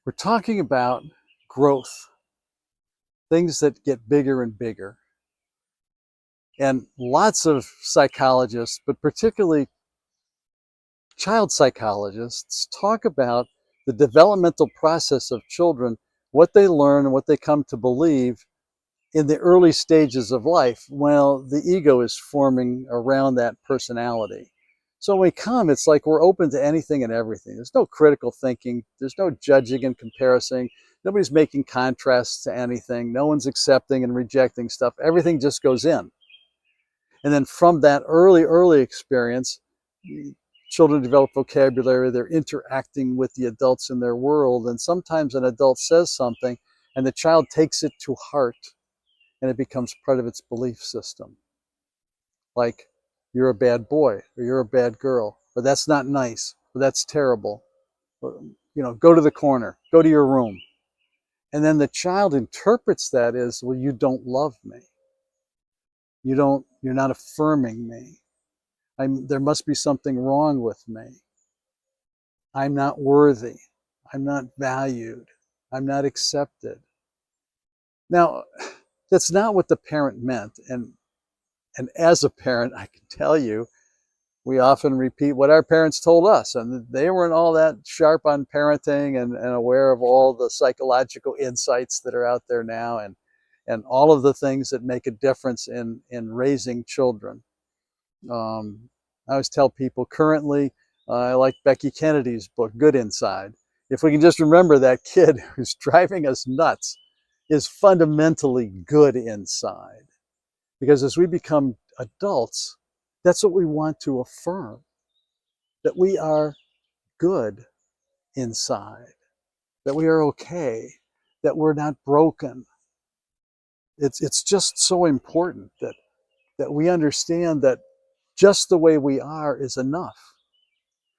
We're talking about growth, things that get bigger and bigger. And lots of psychologists, but particularly child psychologists, talk about the developmental process of children, what they learn and what they come to believe in the early stages of life. Well, the ego is forming around that personality. So when we come, it's like we're open to anything and everything. There's no critical thinking. There's no judging and comparing. Nobody's making contrasts to anything. No one's accepting and rejecting stuff. Everything just goes in. And then from that early experience, children develop vocabulary. They're interacting with the adults in their world. And sometimes an adult says something and the child takes it to heart and it becomes part of its belief system. Like, you're a bad boy, or you're a bad girl, or that's not nice, or that's terrible, or, go to the corner, go to your room. And then the child interprets that as, well, you don't love me. You're not affirming me. There must be something wrong with me. I'm not worthy. I'm not valued. I'm not accepted. Now, that's not what the parent meant. And as a parent, I can tell you, we often repeat what our parents told us, and they weren't all that sharp on parenting and aware of all the psychological insights that are out there now, and all of the things that make a difference in raising children. I always tell people currently, I like Becky Kennedy's book, Good Inside. If we can just remember that kid who's driving us nuts is fundamentally good inside. Because as we become adults, that's what we want to affirm, that we are good inside, that we are okay, that we're not broken. It's just so important that we understand that just the way we are is enough.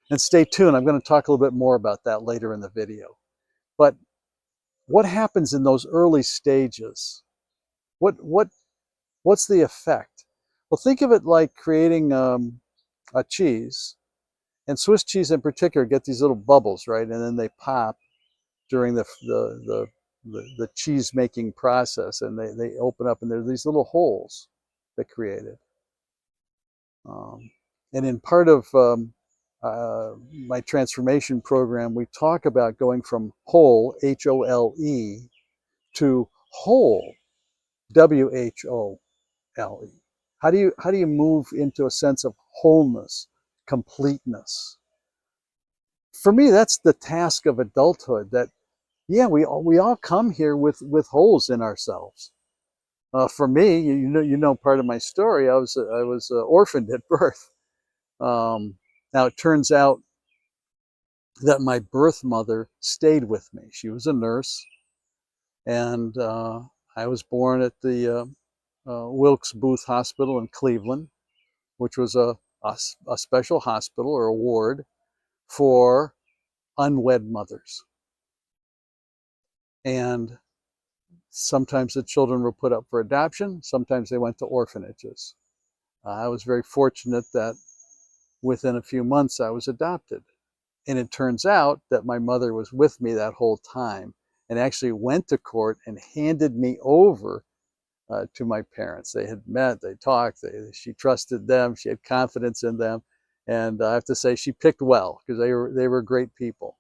And stay tuned, I'm going to talk a little bit more about that later in the video. But what happens in those early stages? What's the effect? Well, think of it like creating a cheese. And Swiss cheese in particular get these little bubbles, right? And then they pop during the cheese making process, and they open up, and there are these little holes that create it. And in part of my transformation program, we talk about going from whole, H-O-L-E, to whole, W-H-O-L-E. How do you move into a sense of wholeness, completeness? For me, that's the task of adulthood. That, yeah, we all come here with holes in ourselves. For me, you know part of my story. I was orphaned at birth. Now it turns out that my birth mother stayed with me. She was a nurse, and I was born at the Wilkes Booth Hospital in Cleveland, which was a special hospital or a ward for unwed mothers. And sometimes the children were put up for adoption. Sometimes they went to orphanages. I was very fortunate that within a few months I was adopted. And it turns out that my mother was with me that whole time and actually went to court and handed me over to my parents. They had met, they talked, she trusted them, she had confidence in them. And I have to say she picked well, because they were great people.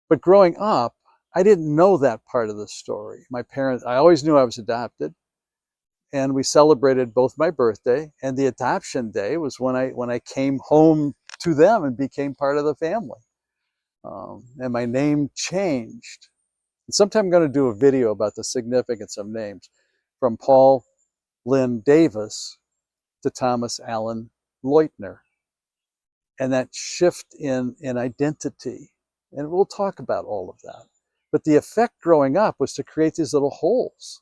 But growing up, I didn't know that part of the story. My parents, I always knew I was adopted, and we celebrated both my birthday and the adoption day was when I came home to them and became part of the family. And my name changed. And sometime I'm going to do a video about the significance of names, from Paul Lynn Davis to Thomas Allen Leutner, and that shift in identity. And we'll talk about all of that. But the effect growing up was to create these little holes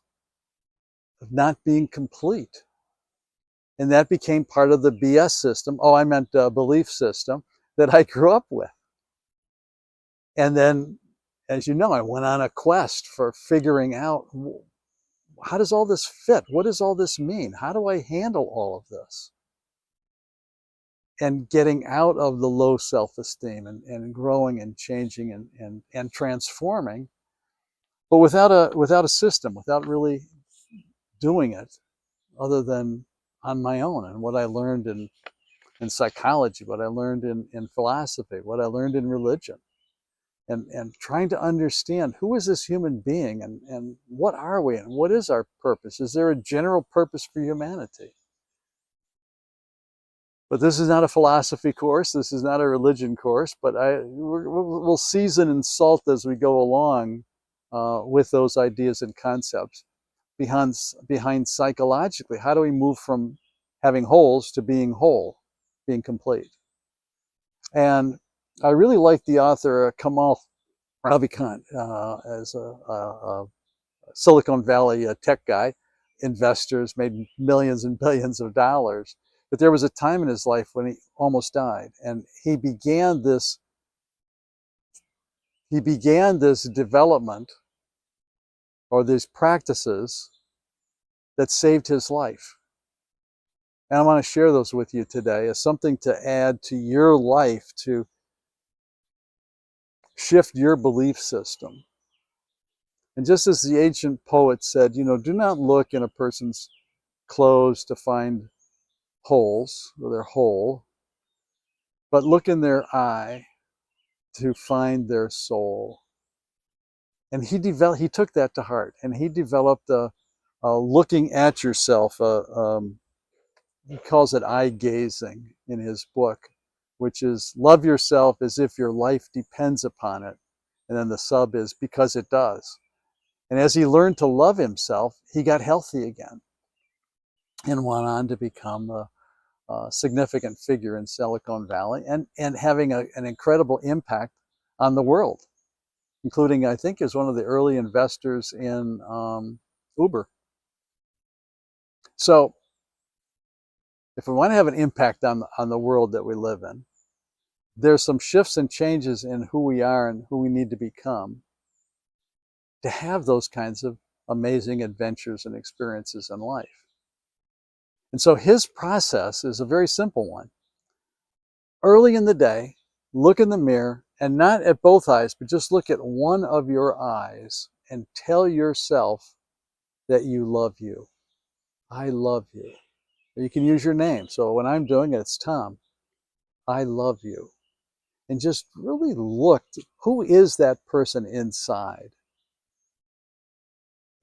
of not being complete. And that became part of the BS system. Oh, I meant belief system that I grew up with. And then, as you know, I went on a quest for figuring out, how does all this fit? What does all this mean? How do I handle all of this? and getting out of the low self-esteem and growing and changing and transforming, but without a system, without really doing it other than on my own, and what I learned in psychology, what I learned in philosophy, what I learned in religion, and trying to understand who is this human being, and what are we, and what is our purpose? Is there a general purpose for humanity? But this is not a philosophy course. This is not a religion course. But we'll season and salt as we go along with those ideas and concepts behind psychologically. How do we move from having holes to being whole, being complete? And I really like the author Kamal Ravikant as a Silicon Valley tech guy, investors, made millions and billions of dollars. But there was a time in his life when he almost died, and he began this development, or these practices, that saved his life. And I want to share those with you today as something to add to your life, to shift your belief system. And just as the ancient poet said, do not look in a person's clothes to find holes, or their hole, but look in their eye to find their soul. And he took that to heart, and he developed a looking at yourself. He calls it eye gazing in his book, which is love yourself as if your life depends upon it. And then the sub is because it does. And as he learned to love himself, he got healthy again and went on to become a significant figure in Silicon Valley, and having an incredible impact on the world, including, I think, as one of the early investors in Uber. So if we want to have an impact on the world that we live in, there's some shifts and changes in who we are and who we need to become to have those kinds of amazing adventures and experiences in life. And so his process is a very simple one. Early in the day, look in the mirror, and not at both eyes, but just look at one of your eyes and tell yourself that you love you. I love you. You can use your name. So when I'm doing it, it's Tom. I love you. And just really look, who is that person inside?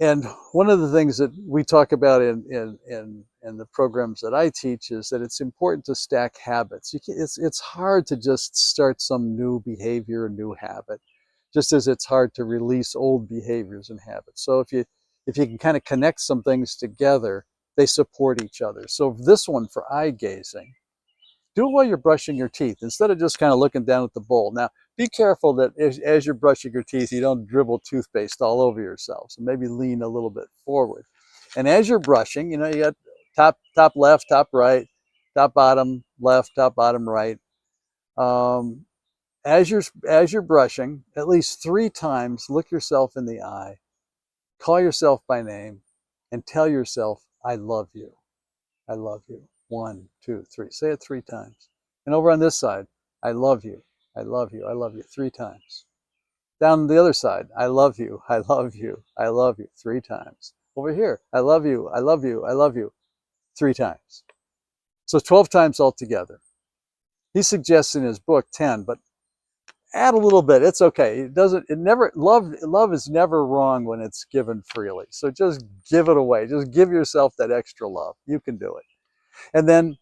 And one of the things that we talk about in the programs that I teach is that it's important to stack habits. It's hard to just start some new behavior, a new habit, just as it's hard to release old behaviors and habits. So if you can kind of connect some things together, they support each other. So this one for eye gazing, do it while you're brushing your teeth instead of just kind of looking down at the bowl. Now, be careful that as you're brushing your teeth, you don't dribble toothpaste all over yourself. So maybe lean a little bit forward. And as you're brushing, you got top left, top right, top bottom left, top bottom right. As you're brushing, at least 3 times, look yourself in the eye, call yourself by name, and tell yourself, I love you. I love you. 1, 2, 3. Say it 3 times. And over on this side, I love you. I love you. I love you 3 times. Down the other side, I love you. I love you. I love you 3 times. Over here, I love you. I love you. I love you 3 times. So 12 times altogether. He suggests in his book 10, but add a little bit. It's okay. Love is never wrong when it's given freely. So just give it away. Just give yourself that extra love. You can do it. And then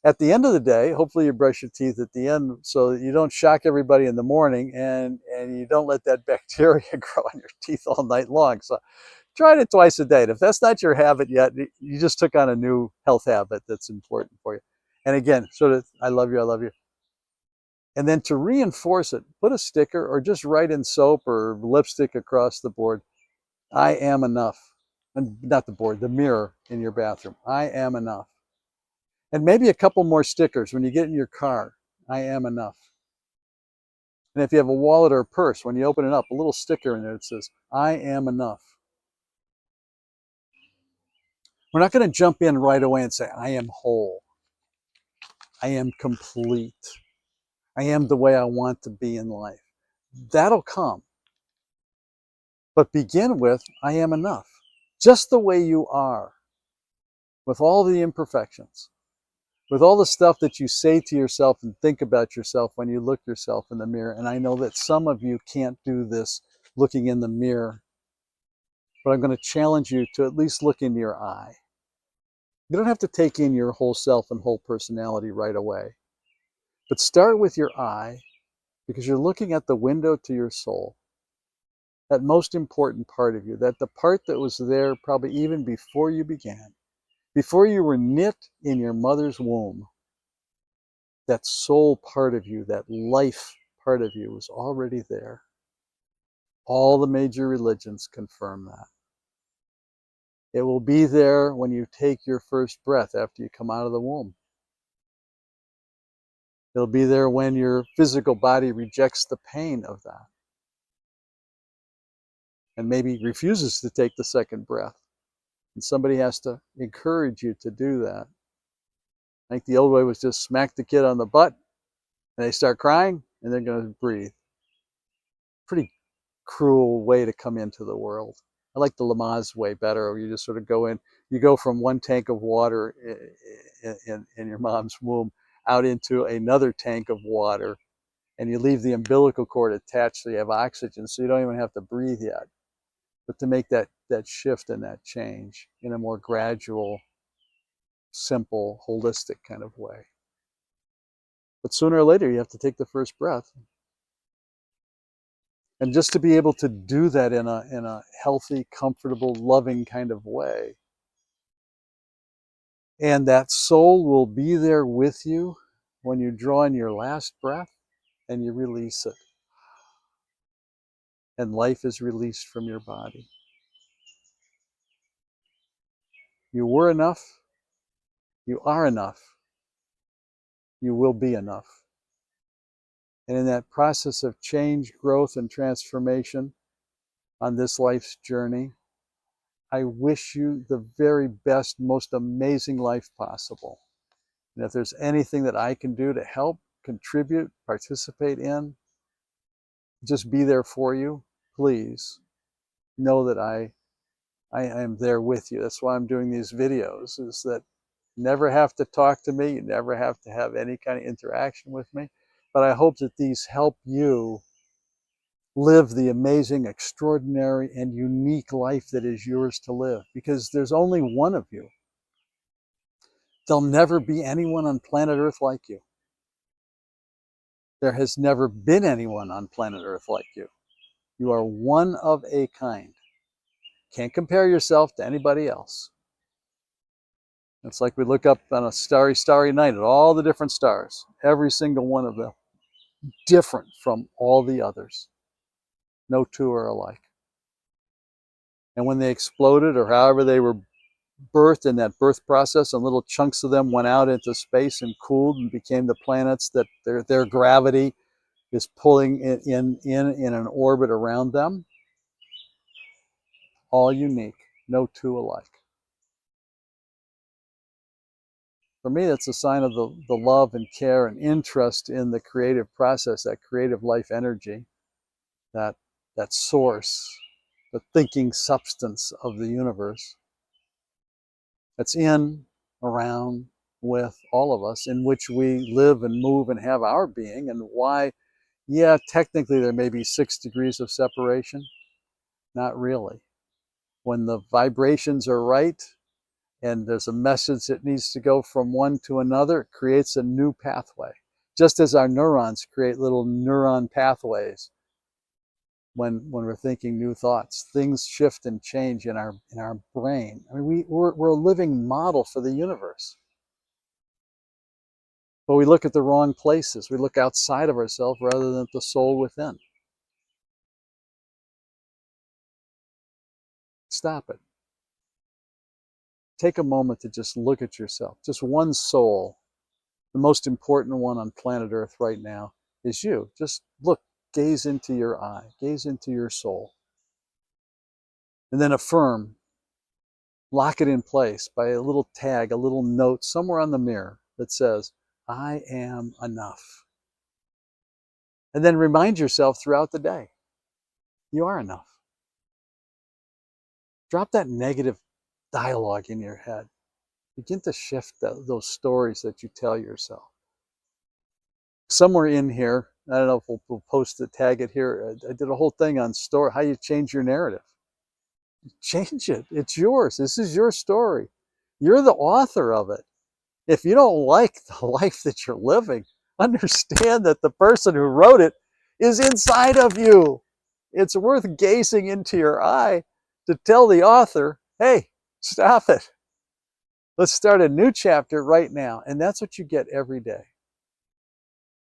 at the end of the day, hopefully you brush your teeth at the end so that you don't shock everybody in the morning, and you don't let that bacteria grow on your teeth all night long. So try it twice a day. And if that's not your habit yet, you just took on a new health habit that's important for you. And again, sort of, I love you, I love you. And then to reinforce it, put a sticker or just write in soap or lipstick across the board, I am enough. And not the board, the mirror in your bathroom. I am enough. And maybe a couple more stickers when you get in your car. I am enough. And if you have a wallet or a purse, when you open it up, a little sticker in there that says, I am enough. We're not going to jump in right away and say, I am whole. I am complete. I am the way I want to be in life. That'll come. But begin with, I am enough. Just the way you are, with all the imperfections, with all the stuff that you say to yourself and think about yourself when you look yourself in the mirror. And I know that some of you can't do this looking in the mirror, but I'm going to challenge you to at least look in your eye. You don't have to take in your whole self and whole personality right away, but start with your eye, because you're looking at the window to your soul, that most important part of you, that the part that was there probably even before you began, before you were knit in your mother's womb. That soul part of you, that life part of you was already there. All the major religions confirm that. It will be there when you take your first breath after you come out of the womb. It'll be there when your physical body rejects the pain of that and maybe refuses to take the second breath. And somebody has to encourage you to do that. I think the old way was just smack the kid on the butt and they start crying and they're going to breathe. Pretty cruel way to come into the world. I like the Lamaze way better, where you just sort of go in, you go from one tank of water in your mom's womb out into another tank of water, and you leave the umbilical cord attached so you have oxygen, so you don't even have to breathe yet. But to make that shift and that change in a more gradual, simple, holistic kind of way. But sooner or later, you have to take the first breath. And just to be able to do that in a healthy, comfortable, loving kind of way. And that soul will be there with you when you draw in your last breath and you release it. And life is released from your body. You were enough. You are enough. You will be enough. And in that process of change, growth, and transformation on this life's journey, I wish you the very best, most amazing life possible. And if there's anything that I can do to help, contribute, participate in, just be there for you, please know that I am there with you. That's why I'm doing these videos, is that you never have to talk to me, you never have to have any kind of interaction with me. But I hope that these help you live the amazing, extraordinary, and unique life that is yours to live, because there's only one of you. There'll never be anyone on planet Earth like you. There has never been anyone on planet Earth like you. You are one of a kind. Can't compare yourself to anybody else. It's like we look up on a starry, starry night at all the different stars, every single one of them different from all the others. No two are alike. And when they exploded, or however they were birthed in that birth process, and little chunks of them went out into space and cooled and became the planets that their gravity is pulling in an orbit around them. All unique, no two alike. For me, that's a sign of the love and care and interest in the creative process, that creative life energy, that source, the thinking substance of the universe that's in, around, with all of us, in which we live and move and have our being. And why, yeah, technically there may be 6 degrees of separation. Not really. When the vibrations are right and there's a message that needs to go from one to another, it creates a new pathway. Just as our neurons create little neuron pathways when we're thinking new thoughts, things shift and change in our brain. I mean, we're a living model for the universe. But we look at the wrong places. We look outside of ourselves rather than at the soul within. Stop it. Take a moment to just look at yourself. Just one soul, the most important one on planet Earth right now, is you. Just look, gaze into your eye, gaze into your soul. And then affirm, lock it in place by a little tag, a little note somewhere on the mirror that says, I am enough. And then remind yourself throughout the day, you are enough. Drop that negative dialogue in your head. Begin to shift those stories that you tell yourself. Somewhere in here, I don't know if we'll post it, tag it here. I did a whole thing on story, how you change your narrative. Change it. It's yours. This is your story. You're the author of it. If you don't like the life that you're living, understand that the person who wrote it is inside of you. It's worth gazing into your eye to tell the author, hey, stop it. Let's start a new chapter right now. And that's what you get every day.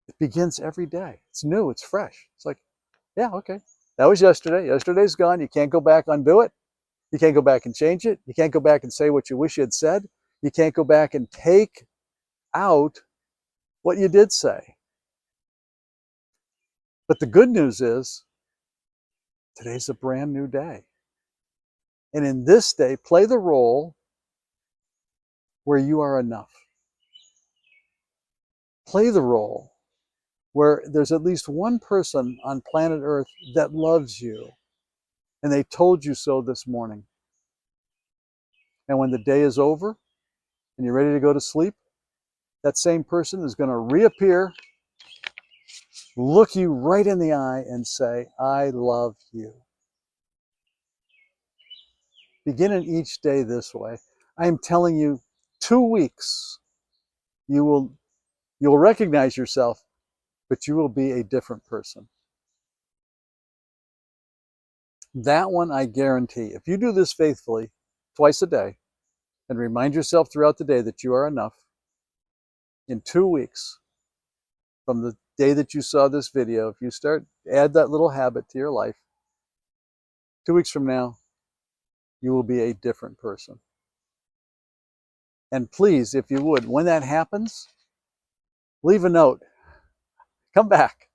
It begins every day. It's new. It's fresh. It's like, yeah, okay. That was yesterday. Yesterday's gone. You can't go back, undo it. You can't go back and change it. You can't go back and say what you wish you had said. You can't go back and take out what you did say. But the good news is today's a brand new day. And in this day, play the role where you are enough. Play the role where there's at least one person on planet Earth that loves you. And they told you so this morning. And when the day is over and you're ready to go to sleep, that same person is going to reappear, look you right in the eye and say, I love you. Beginning each day this way. I am telling you, 2 weeks, you'll recognize yourself, but you will be a different person. That one I guarantee. If you do this faithfully twice a day and remind yourself throughout the day that you are enough, in 2 weeks from the day that you saw this video, if you add that little habit to your life, 2 weeks from now, you will be a different person. And please, if you would, when that happens, leave a note. Come back.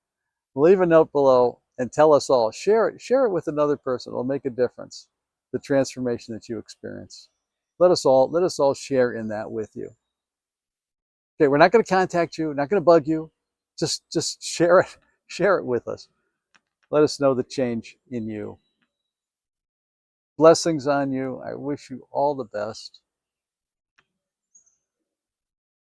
Leave a note below and tell us all. Share it with another person. It'll make a difference. The transformation that you experience. Let us all share in that with you. Okay, we're not going to contact you, not going to bug you. Just share it. Share it with us. Let us know the change in you. Blessings on you. I wish you all the best.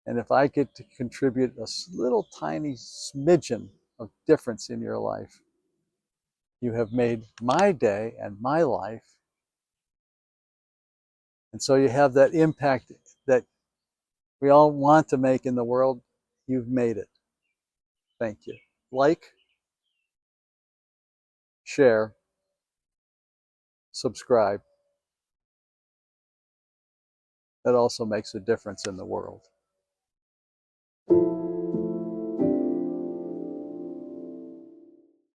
And if I get to contribute a little tiny smidgen of difference in your life, you have made my day and my life. And so you have that impact that we all want to make in the world. You've made it. Thank you. Like, share, subscribe. That also makes a difference in the world.